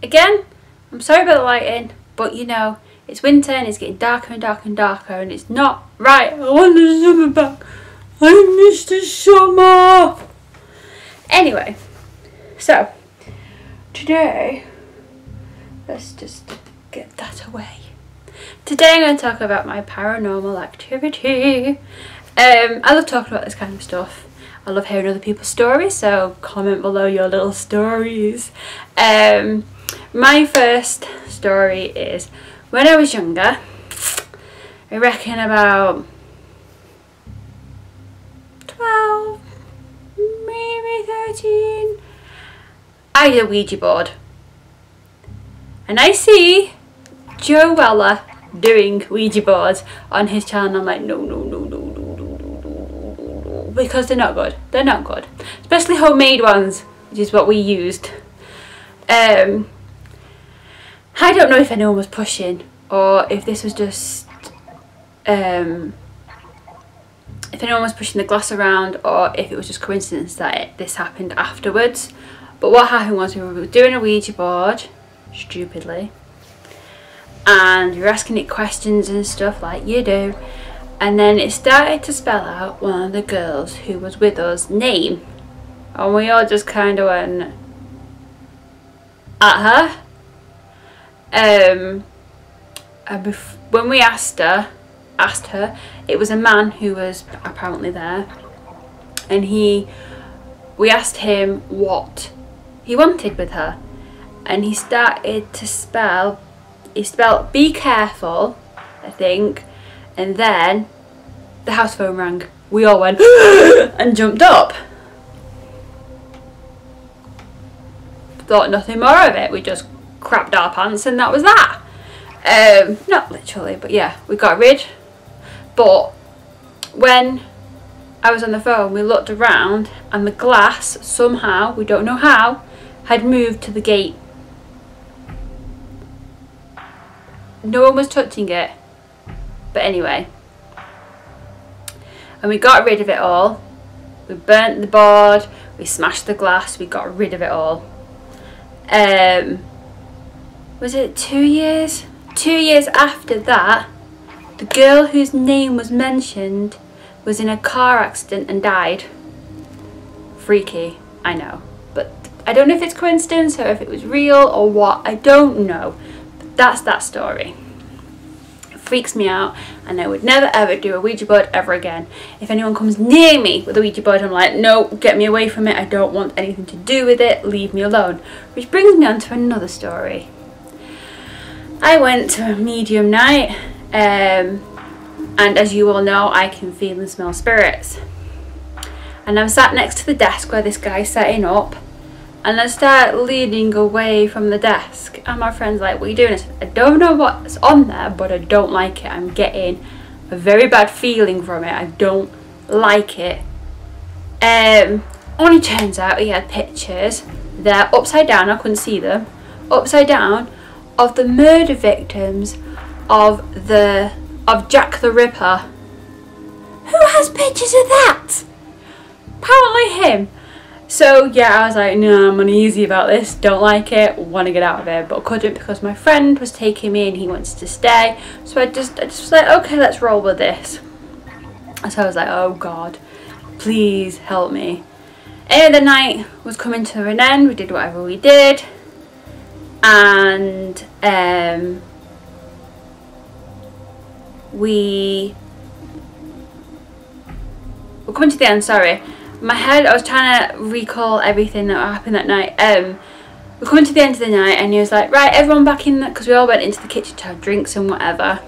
Again, I'm sorry about the lighting, but you know, it's winter and it's getting darker and darker and darker and it's not right. I want the summer back. I miss the summer. Anyway, so today, let's just get that away. Today I'm going to talk about my paranormal activity. I love talking about this kind of stuff. I love hearing other people's stories, so comment below your little stories. My first story is when I was younger, I reckon about 12, maybe 13, I did a Ouija board. And I see Joe Weller doing Ouija boards on his channel. I'm like, no, because they're not good. They're not good, especially homemade ones, which is what we used. I don't know if anyone was pushing or if this was just if anyone was pushing the glass around or if it was just coincidence that this happened afterwards. But what happened was we were doing a Ouija board stupidly and we were asking it questions and stuff like you do. And then it started to spell out one of the girls who was with us name. And we all just kind of went at her. And when we asked her, it was a man who was apparently there. And we asked him what he wanted with her. And he started to spell, he spelled be careful, I think. And then the house phone rang. We all went and jumped up. Thought nothing more of it. We just crapped our pants and that was that. Not literally, but yeah, we got rid. But when I was on the phone, we looked around and the glass somehow, we don't know how, had moved to the gate. No one was touching it. But anyway, and we got rid of it all. We burnt the board, we smashed the glass, we got rid of it all. Was it 2 years? 2 years after that, the girl whose name was mentioned was in a car accident and died. Freaky, I know. But I don't know if it's coincidence or if it was real or what, I don't know. But that's that story. Freaks me out and I would never ever do a Ouija board ever again. If anyone comes near me with a Ouija board, I'm like, no, get me away from it. I don't want anything to do with it. Leave me alone. Which brings me on to another story. I went to a medium night and as you all know, I can feel and smell spirits. And I'm sat next to the desk where this guy's setting up. And I start leaning away from the desk and my friend's like, what are you doing? I said, I don't know what's on there, but I don't like it. I'm getting a very bad feeling from it. I don't like it. Only turns out he had pictures. They're upside down, I couldn't see them. Upside down of the murder victims of Jack the Ripper. Who has pictures of that? Apparently him. So yeah, I was like, no, I'm uneasy about this, don't like it, want to get out of here, but couldn't because my friend was taking me and he wanted to stay. So I just was like, okay, let's roll with this. And so I was like, oh God, please help me. Anyway, the night was coming to an end, we did whatever we did. And we're coming to the end, sorry. My head, I was trying to recall everything that happened that night. We're coming to the end of the night and he was like, right, everyone back in, because we all went into the kitchen to have drinks and whatever.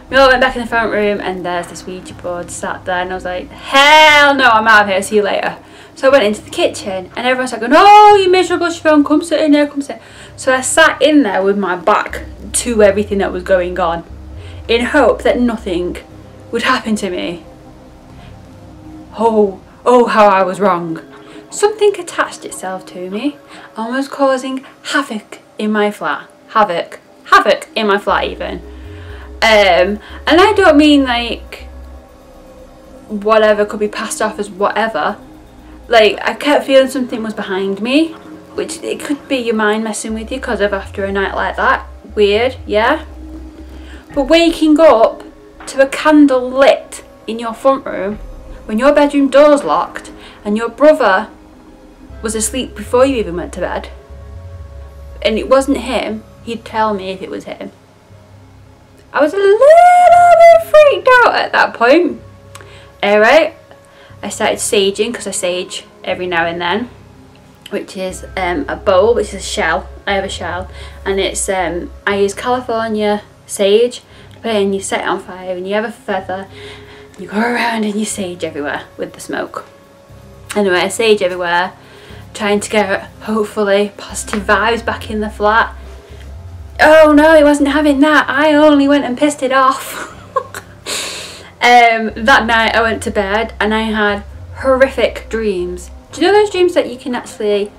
We all went back in the front room and there's this Ouija board sat there and I was like, hell no, I'm out of here, see you later. So I went into the kitchen and everyone's like, oh, you miserable Siobhan, come sit in there, come sit. So I sat in there with my back to everything that was going on in hope that nothing would happen to me. Oh, how I was wrong. Something attached itself to me, almost causing havoc in my flat. Havoc in my flat even. And I don't mean like whatever could be passed off as whatever. Like I kept feeling something was behind me. which it could be your mind messing with you because of after a night like that. Weird, yeah? But waking up to a candle lit in your front room when your bedroom door's locked and your brother was asleep before you even went to bed, and it wasn't him, he'd tell me if it was him. I was a little bit freaked out at that point. Alright, I started saging, because I sage every now and then, which is a bowl, which is a shell. I have a shell, and it's I use California sage, and you set it on fire and you have a feather, you go around and you sage everywhere with the smoke. Anyway, I sage everywhere, trying to get hopefully positive vibes back in the flat. Oh no, he wasn't having that. I only went and pissed it off. That night I went to bed and I had horrific dreams. Do you know those dreams that you can actually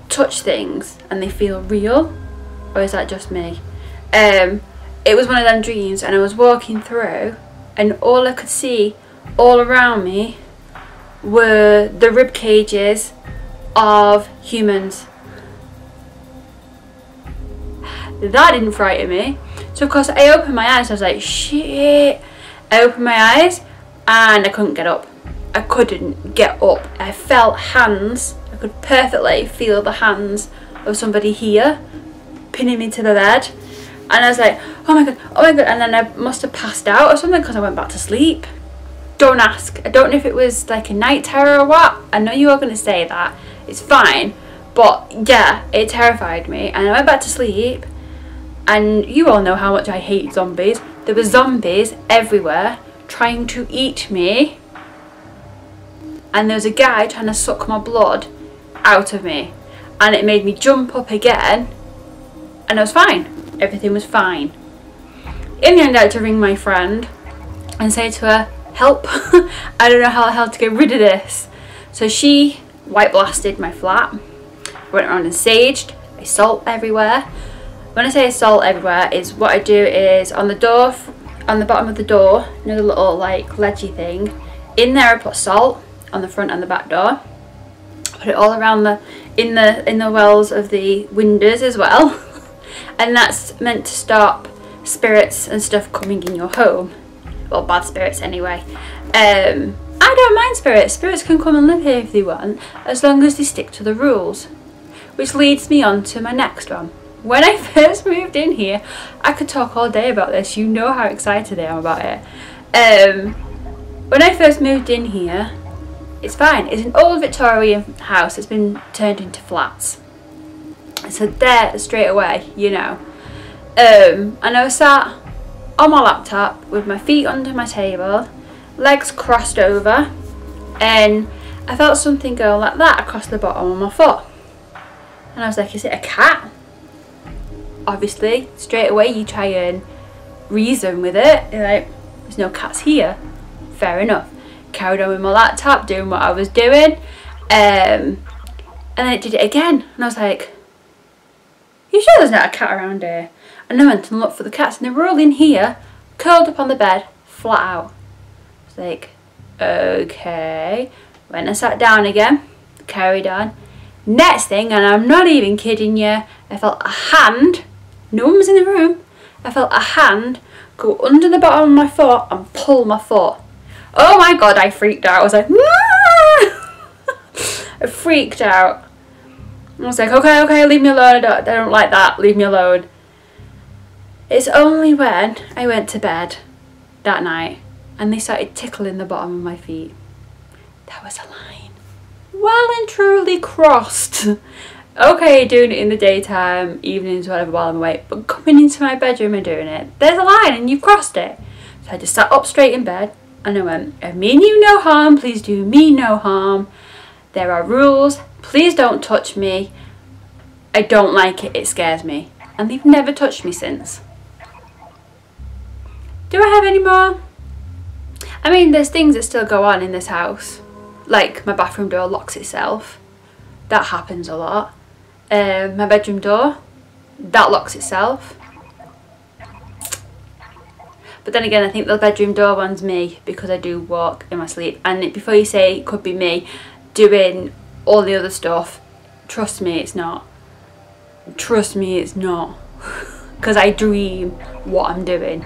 touch things and they feel real? Or is that just me? It was one of them dreams, and I was walking through and all I could see all around me were the rib cages of humans. That didn't frighten me. So of course I opened my eyes. I was like, shit. I opened my eyes and I couldn't get up. I couldn't get up. I felt hands. I could perfectly feel the hands of somebody here pinning me to the bed. And I was like, oh my god, oh my god. And then I must have passed out or something because I went back to sleep. Don't ask. I don't know if it was like a night terror or what. I know you are going to say that. It's fine. But yeah, it terrified me. And I went back to sleep. And you all know how much I hate zombies. There were zombies everywhere trying to eat me. And there was a guy trying to suck my blood out of me. And it made me jump up again. And I was fine. Everything was fine. In the end I had to ring my friend and say to her, help. I don't know how to get rid of this. So she white blasted my flat. Went around and saged. I salt everywhere. When I say salt everywhere, is what I do is on the door, on the bottom of the door, you know, the little like ledgy thing. In there I put salt on the front and the back door. Put it all around in the wells of the windows as well. And that's meant to stop spirits and stuff coming in your home. Well, bad spirits anyway. I don't mind spirits. Spirits can come and live here if they want, as long as they stick to the rules. Which leads me on to my next one. When I first moved in here, I could talk all day about this. You know how excited I am about it. When I first moved in here, it's fine. It's an old Victorian house. It's been turned into flats. So there, straight away, you know. And I was sat on my laptop with my feet under my table, legs crossed over, and I felt something go like that across the bottom of my foot. And I was like, is it a cat? Obviously, straight away you try and reason with it. You're like, there's no cats here. Fair enough. Carried on with my laptop, doing what I was doing. And then it did it again. And I was like, you sure there's not a cat around here? And I went and looked for the cats, and they were all in here, curled up on the bed, flat out. I was like, okay. Went and sat down again, carried on. Next thing, and I'm not even kidding you, I felt a hand, no one was in the room, I felt a hand go under the bottom of my foot and pull my foot. Oh my god, I freaked out. I was like, I freaked out. I was like, okay, leave me alone. I don't like that. Leave me alone. It's only when I went to bed that night and they started tickling the bottom of my feet. That was a line. Well and truly crossed. Okay, doing it in the daytime, evenings, whatever, while I'm awake, but coming into my bedroom and doing it, there's a line and you've crossed it. So I just sat up straight in bed and I went, I mean you no harm, please do me no harm. There are rules. Please don't touch me. I don't like it. It scares me. And they've never touched me since. Do I have any more? I mean, there's things that still go on in this house. Like my bathroom door locks itself. That happens a lot. My bedroom door, that locks itself. But then again, I think the bedroom door one's me because I do walk in my sleep. And before you say it could be me doing all the other stuff, Trust me, it's not. Trust me, it's not. Because I dream what I'm doing.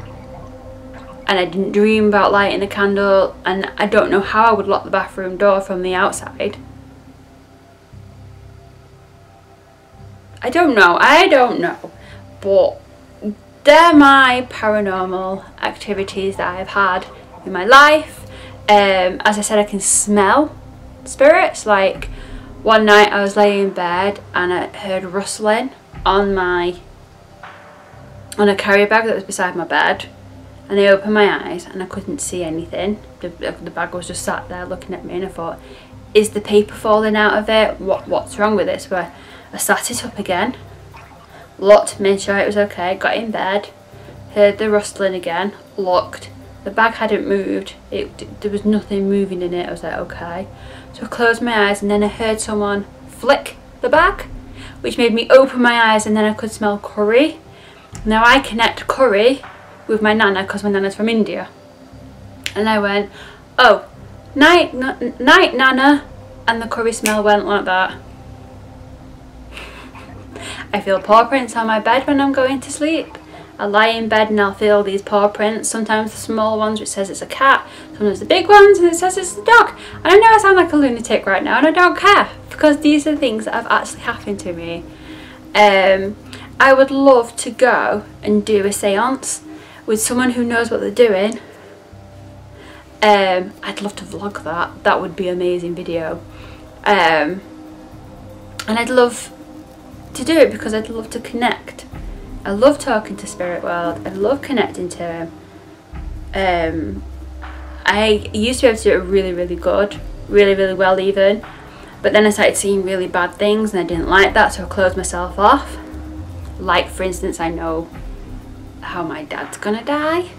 And I didn't dream about lighting a candle, and I don't know how I would lock the bathroom door from the outside. I don't know. But they're my paranormal activities that I've had in my life. As I said, I can smell spirits. Like one night I was laying in bed and I heard rustling on a carrier bag that was beside my bed, and I opened my eyes and I couldn't see anything. The bag was just sat there looking at me, and I thought, is the paper falling out of it? What's wrong with this? But I sat it up again, looked, made sure it was okay, got in bed, heard the rustling again, looked, the bag hadn't moved, there was nothing moving in it. I was like, okay. So I closed my eyes, and then I heard someone flick the bag, which made me open my eyes, and then I could smell curry. Now I connect curry with my nana because my nana's from India, and I went, oh, night nana, and the curry smell went like that. I feel paw prints on my bed when I'm going to sleep. I lie in bed and I'll feel these paw prints, sometimes the small ones which says it's a cat, sometimes the big ones and it says it's a dog. And I know I sound like a lunatic right now, and I don't care, because these are things that have actually happened to me. I would love to go and do a seance with someone who knows what they're doing. I'd love to vlog that. That would be an amazing video. And I'd love to do it because I'd love to connect. I love talking to spirit world. I love connecting to him. I used to be able to do it really good, really well even, but then I started seeing really bad things and I didn't like that, so I closed myself off. Like, for instance, I know how my dad's gonna die,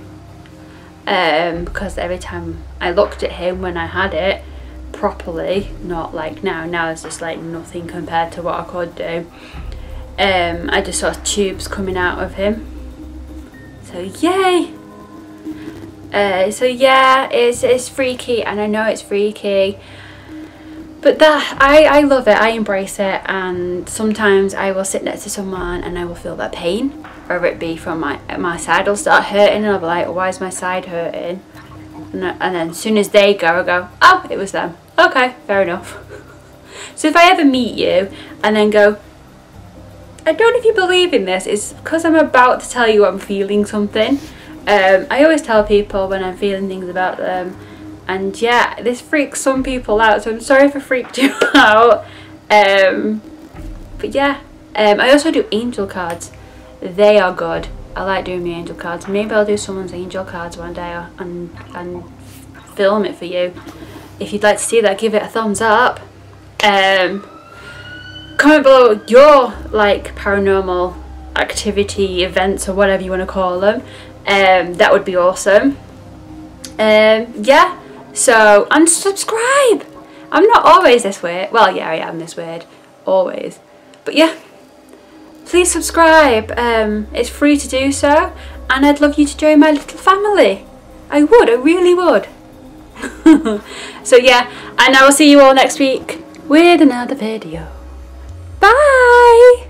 because every time I looked at him when I had it properly, not like now it's just like nothing compared to what I could do. I just saw tubes coming out of him, so yay. So yeah, it's freaky, and I know it's freaky, but that I love it, I embrace it. And sometimes I will sit next to someone and I will feel their pain, whether it be from my side will start hurting, and I'll be like, why is my side hurting? And then as soon as they go, I go, oh, it was them. Okay, fair enough. So if I ever meet you and then go, I don't know if you believe in this, it's because I'm about to tell you I'm feeling something. I always tell people when I'm feeling things about them, and yeah, this freaks some people out, so I'm sorry if I freaked you out. But yeah, I also do angel cards. They are good. I like doing the angel cards. Maybe I'll do someone's angel cards one day and film it for you. If you'd like to see that, give it a thumbs up. Comment below your like paranormal activity events or whatever you want to call them. That would be awesome. Yeah, so unsubscribe. I'm not always this weird. Well, yeah, I am this weird always, but yeah, please subscribe. It's free to do so, and I'd love you to join my little family. I really would. So yeah, and I will see you all next week with another video. Bye!